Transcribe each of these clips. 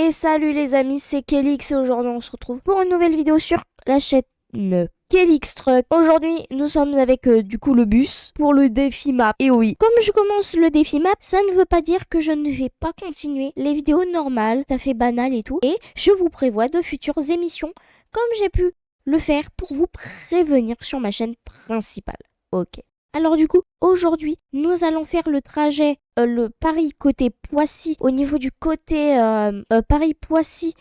Et salut les amis, c'est Kelix et aujourd'hui on se retrouve pour une nouvelle vidéo sur la chaîne Kelix Truck. Aujourd'hui nous sommes avec du coup le bus pour le défi map. Et oui, comme je commence le défi map, ça ne veut pas dire que je ne vais pas continuer les vidéos normales, tout à fait banales et tout. Et je vous prévois de futures émissions comme j'ai pu le faire pour vous prévenir sur ma chaîne principale. Ok. Alors du coup, aujourd'hui, nous allons faire le trajet, le Paris côté Poissy, au niveau du côté Paris-Poissy,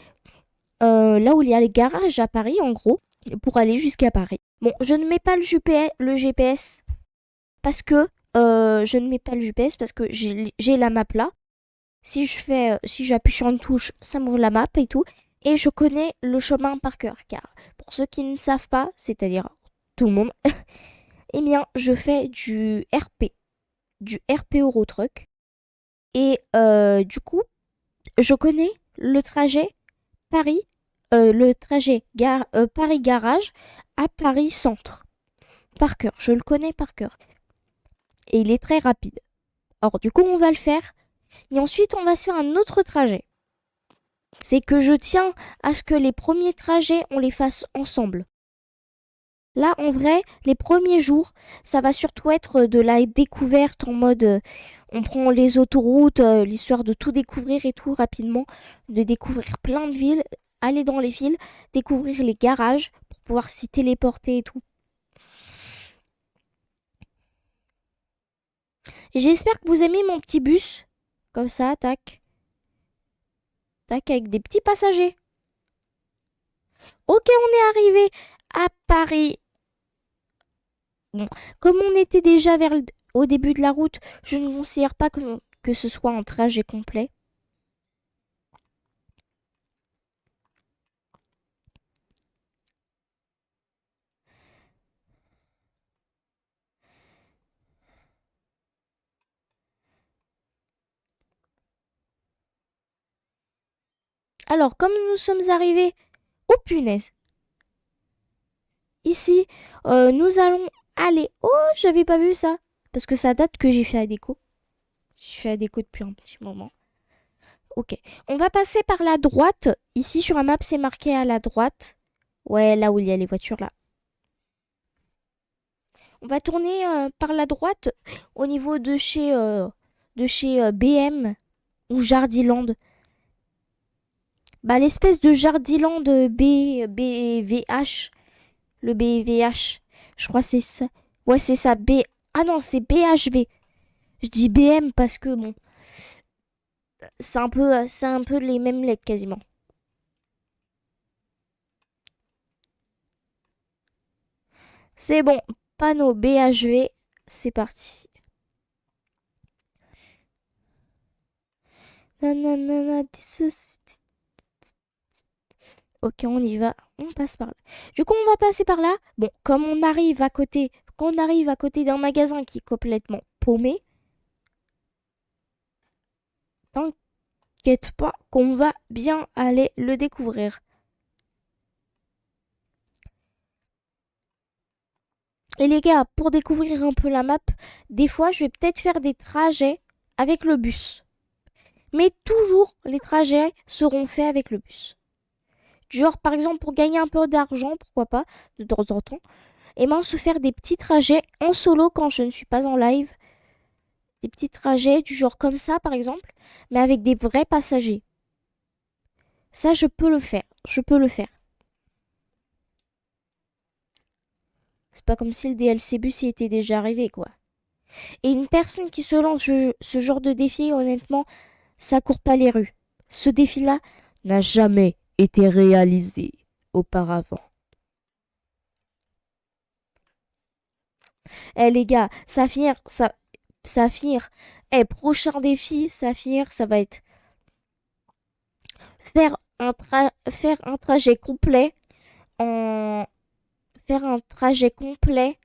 là où il y a les garages à Paris, en gros, pour aller jusqu'à Paris. Bon, je ne mets pas le GPS parce que j'ai la map là. Si j'appuie sur une touche, ça m'ouvre la map et tout, et je connais le chemin par cœur. Car pour ceux qui ne savent pas, c'est-à-dire tout le monde. Eh bien, je fais du RP Eurotruck. Et du coup, je connais le trajet Paris Garage à Paris Centre. Par cœur, je le connais par cœur. Et il est très rapide. Alors du coup, on va le faire. Et ensuite, on va se faire un autre trajet. C'est que je tiens à ce que les premiers trajets, on les fasse ensemble. Là, en vrai, les premiers jours, ça va surtout être de la découverte en mode on prend les autoroutes, l'histoire de tout découvrir et tout rapidement, de découvrir plein de villes, aller dans les villes, découvrir les garages pour pouvoir s'y téléporter et tout. J'espère que vous aimez mon petit bus. Comme ça, tac. Tac, avec des petits passagers. Ok, on est arrivé à Paris. Bon, comme on était déjà au début de la route, je ne considère pas que ce soit un trajet complet. Alors, comme nous sommes arrivés... Oh punaise! Ici, nous allons aller... Oh, j'avais pas vu ça. Parce que ça date que j'ai fait la déco. J'ai fait la déco depuis un petit moment. Ok. On va passer par la droite. Ici, sur la map, c'est marqué à la droite. Ouais, là où il y a les voitures, là. On va tourner par la droite au niveau de chez BM ou Jardiland. Bah, l'espèce de Jardiland BVH. Le BVH. Je crois que c'est ça. Ouais, c'est ça. Ah non, c'est BHV. Je dis BM parce que bon, c'est un peu les mêmes lettres quasiment. C'est bon. Panneau BHV. C'est parti. Nanana, ok, on y va. On passe par là. Du coup, on va passer par là. Bon, comme on arrive à côté, quand on arrive à côté d'un magasin qui est complètement paumé, t'inquiète pas qu'on va bien aller le découvrir. Et les gars, pour découvrir un peu la map, des fois, je vais peut-être faire des trajets avec le bus. Mais toujours, les trajets seront faits avec le bus. Genre, par exemple, pour gagner un peu d'argent, pourquoi pas, de temps en temps, et ben se faire des petits trajets en solo quand je ne suis pas en live. Des petits trajets du genre comme ça, par exemple, mais avec des vrais passagers. Ça, je peux le faire. Je peux le faire. C'est pas comme si le DLC bus y était déjà arrivé, quoi. Et une personne qui se lance ce genre de défi, honnêtement, ça court pas les rues. Ce défi-là n'a jamais été réalisé auparavant. Eh les gars, Saphir. Eh, prochain défi, Saphir, ça va être faire un trajet complet en faire un trajet complet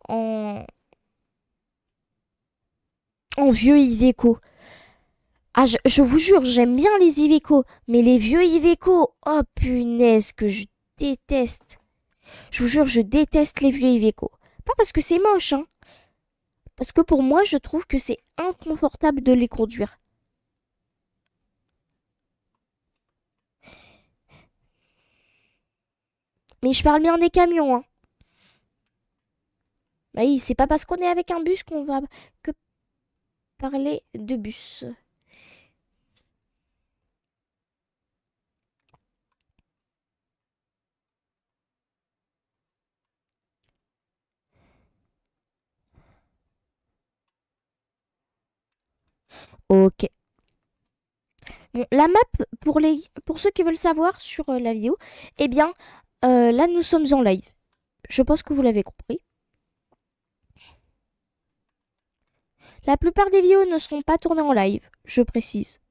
en vieux Iveco. Ah, je vous jure, j'aime bien les Iveco, mais les vieux Iveco, oh punaise, que je déteste. Je vous jure, je déteste les vieux Iveco. Pas parce que c'est moche, hein. Parce que pour moi, je trouve que c'est inconfortable de les conduire. Mais je parle bien des camions, hein. Bah oui, c'est pas parce qu'on est avec un bus qu'on va que parler de bus. Ok. Bon, la map, pour ceux qui veulent savoir sur la vidéo, eh bien, là, nous sommes en live. Je pense que vous l'avez compris. La plupart des vidéos ne seront pas tournées en live, je précise.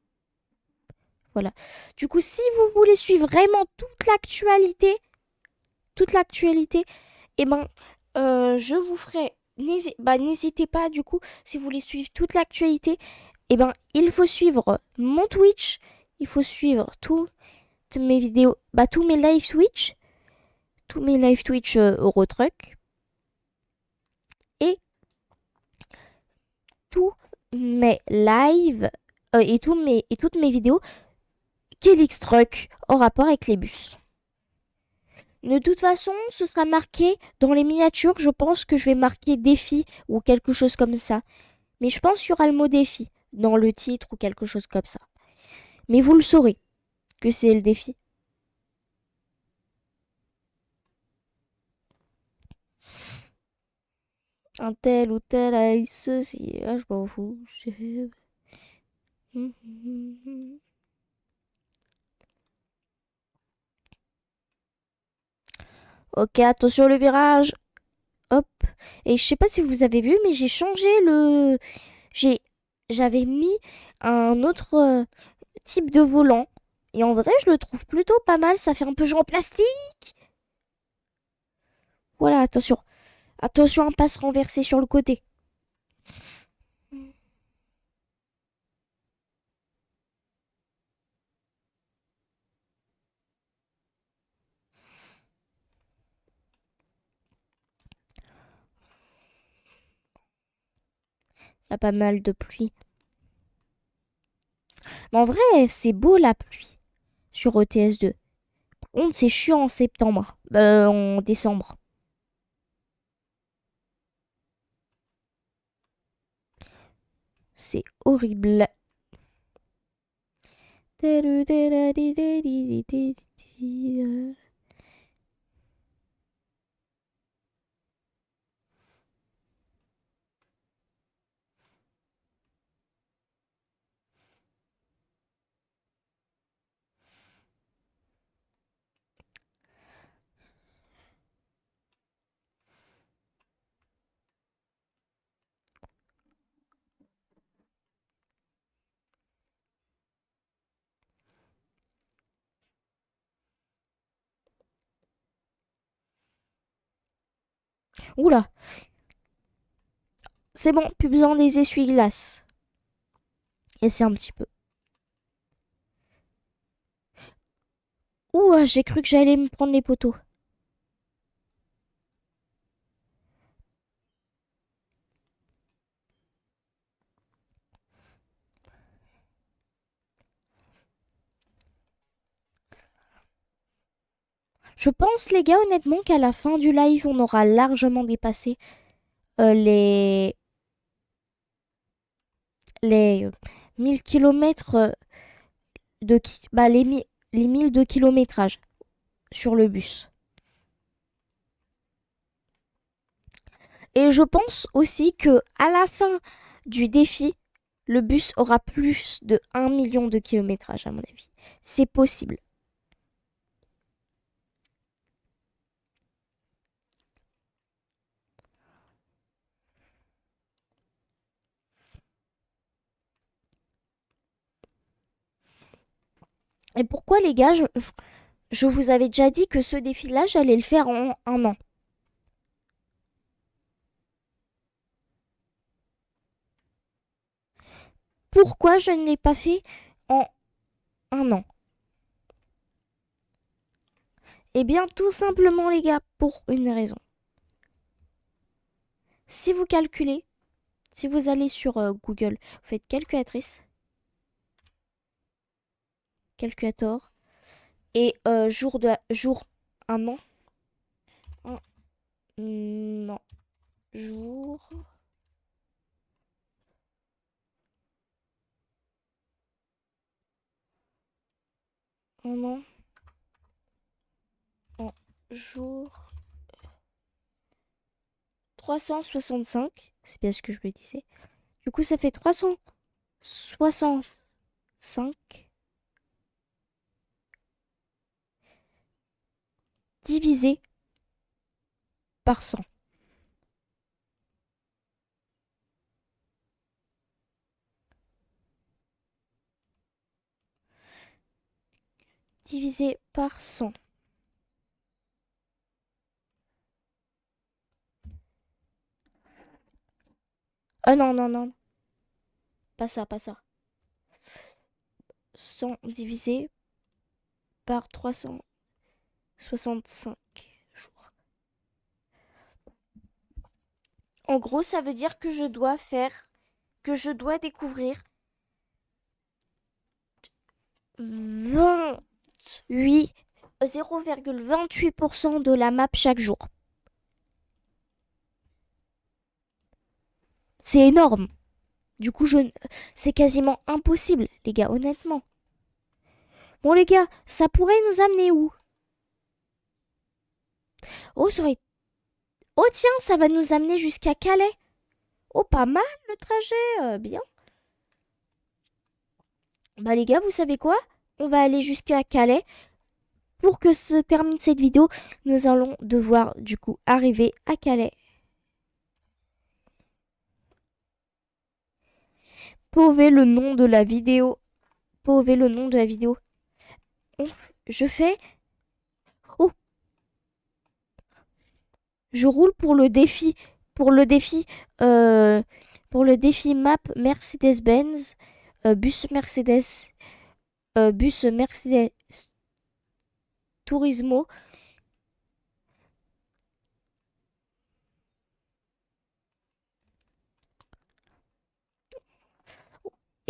Voilà. Du coup, si vous voulez suivre vraiment toute l'actualité, eh ben, je vous ferai. N'hésitez pas, du coup, si vous voulez suivre toute l'actualité, eh ben, il faut suivre mon Twitch, il faut suivre toutes mes vidéos, tous mes live Twitch Eurotruck et tous mes lives et toutes mes vidéos Kelix Truck en rapport avec les bus. De toute façon, ce sera marqué dans les miniatures. Je pense que je vais marquer défi ou quelque chose comme ça. Mais je pense qu'il y aura le mot défi dans le titre ou quelque chose comme ça. Mais vous le saurez que c'est le défi. Un tel ou tel a ceci. Ah, je m'en fous. Ok, attention le virage. Hop. Et je sais pas si vous avez vu, mais j'ai changé le. J'ai. J'avais mis un autre type de volant. Et en vrai, je le trouve plutôt pas mal. Ça fait un peu genre plastique. Voilà, attention. Attention à ne pas se renverser sur le côté. Il y a pas mal de pluie. Mais en vrai, c'est beau la pluie sur ETS2. Par contre, c'est chiant en septembre. En décembre. C'est horrible. Oula, c'est bon, plus besoin des essuie-glaces. Et c'est un petit peu. Ouh, j'ai cru que j'allais me prendre les poteaux. Je pense, les gars, honnêtement, qu'à la fin du live, on aura largement dépassé les 1000 kilomètres les 1000 de kilométrage sur le bus. Et je pense aussi que à la fin du défi, le bus aura plus de 1 million de kilométrage, à mon avis. C'est possible. Et pourquoi, les gars, je vous avais déjà dit que ce défi-là, j'allais le faire en un an. Pourquoi je ne l'ai pas fait en un an? Eh bien, tout simplement, les gars, pour une raison. Si vous calculez, si vous allez sur Google, vous faites calculatrice, calculator, et jour un an, Non. Jour. Oh non. Non. Jour 365. C'est bien ce que je me disais. Du coup, ça fait 365 divisé par 100. Divisé par 100. Ah non, non, non. Pas ça, pas ça. 100 divisé par 365 jours. En gros, ça veut dire que je dois découvrir 28, 0,28% de la map chaque jour. C'est énorme. Du coup, c'est quasiment impossible, les gars, honnêtement. Bon, les gars, ça pourrait nous amener où? Oh, oh, tiens, ça va nous amener jusqu'à Calais. Oh, pas mal le trajet, bien. Bah, les gars, vous savez quoi? On va aller jusqu'à Calais. Pour que se termine cette vidéo, nous allons devoir, du coup, arriver à Calais. Pauvez le nom de la vidéo. Pauvez le nom de la vidéo. Je fais... Oh, je roule pour le défi. Pour le défi... pour le défi map Mercedes-Benz. Bus Mercedes. Bus Mercedes Turismo.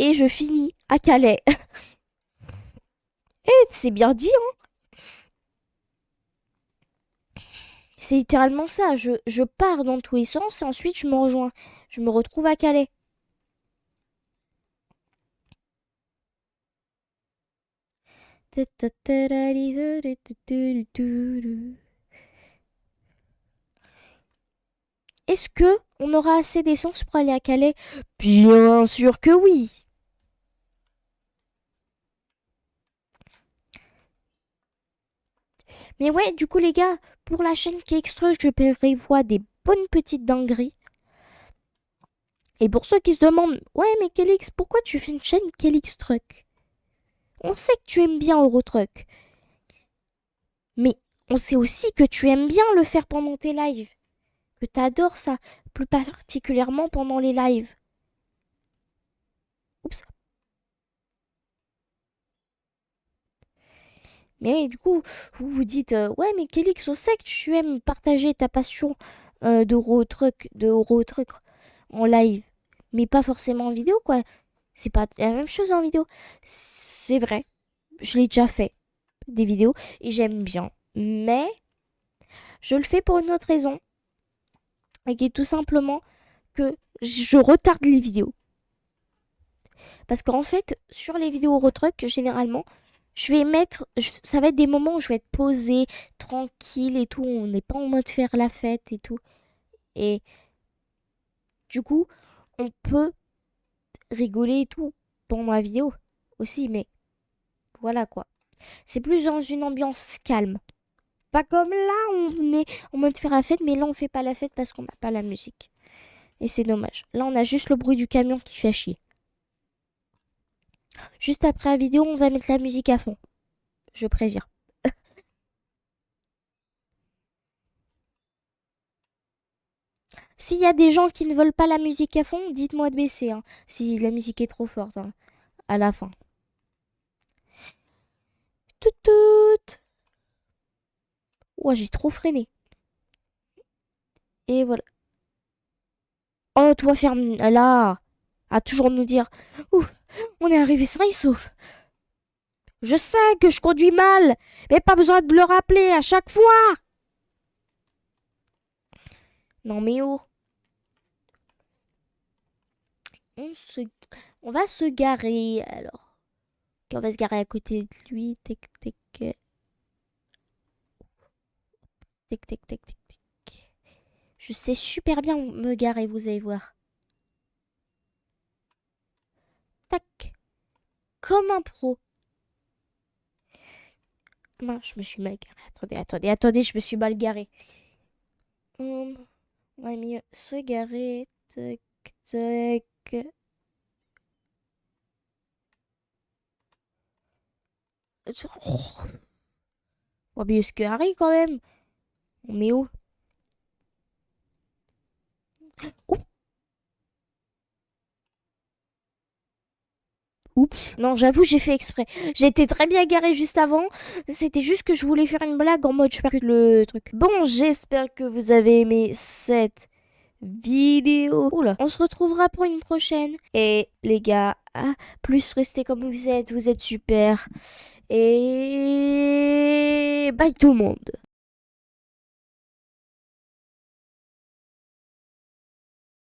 Et je finis à Calais. Et c'est bien dit, hein. C'est littéralement ça. Je pars dans tous les sens et ensuite je me rejoins. Je me retrouve à Calais. Est-ce que on aura assez d'essence pour aller à Calais? Bien sûr que oui. Mais ouais, du coup les gars, pour la chaîne KXTruck, je prévois des bonnes petites dingueries. Et pour ceux qui se demandent, ouais mais KLX, pourquoi tu fais une chaîne KLXTruck? On sait que tu aimes bien Eurotruck. Mais on sait aussi que tu aimes bien le faire pendant tes lives. Que t'adores ça, plus particulièrement pendant les lives. Oups. Mais du coup, vous vous dites, ouais, mais Kelix, on sait que tu aimes partager ta passion de Eurotruck en live, mais pas forcément en vidéo, quoi. C'est pas la même chose en vidéo. C'est vrai, je l'ai déjà fait, des vidéos, et j'aime bien. Mais je le fais pour une autre raison, et qui est tout simplement que je retarde les vidéos. Parce qu'en fait, sur les vidéos Eurotruck, généralement, ça va être des moments où je vais être posée, tranquille et tout. On n'est pas en mode faire la fête et tout. Et du coup, on peut rigoler et tout pendant la vidéo aussi. Mais voilà quoi. C'est plus dans une ambiance calme. Pas comme là, on est en mode faire la fête. Mais là, on fait pas la fête parce qu'on n'a pas la musique. Et c'est dommage. Là, on a juste le bruit du camion qui fait chier. Juste après la vidéo, on va mettre la musique à fond. Je préviens. S'il y a des gens qui ne veulent pas la musique à fond, dites-moi de baisser, hein, si la musique est trop forte, hein, à la fin. Tout tout. Ouais, j'ai trop freiné. Et voilà. Oh, toi, ferme là. À toujours nous dire, ouf, on est arrivé sain et sauf. Je sais que je conduis mal, mais pas besoin de le rappeler à chaque fois. Non mais oh. On se... On va se garer alors. Ok, on va se garer à côté de lui. Tic, tic, tic, tic, tic, tic, tic. Je sais super bien me garer, vous allez voir. Tac. Comme un pro. Non, je me suis mal garée. Attendez, je me suis mal garée. On va mieux se garer. Tac, tac. Oh, on va mieux se garer quand même. On met où? Oh, oups. Non, j'avoue, j'ai fait exprès. J'étais très bien garée juste avant. C'était juste que je voulais faire une blague en mode je perds le truc. Bon, j'espère que vous avez aimé cette vidéo. Oula, on se retrouvera pour une prochaine. Et les gars, plus restez comme vous êtes super. Et bye tout le monde.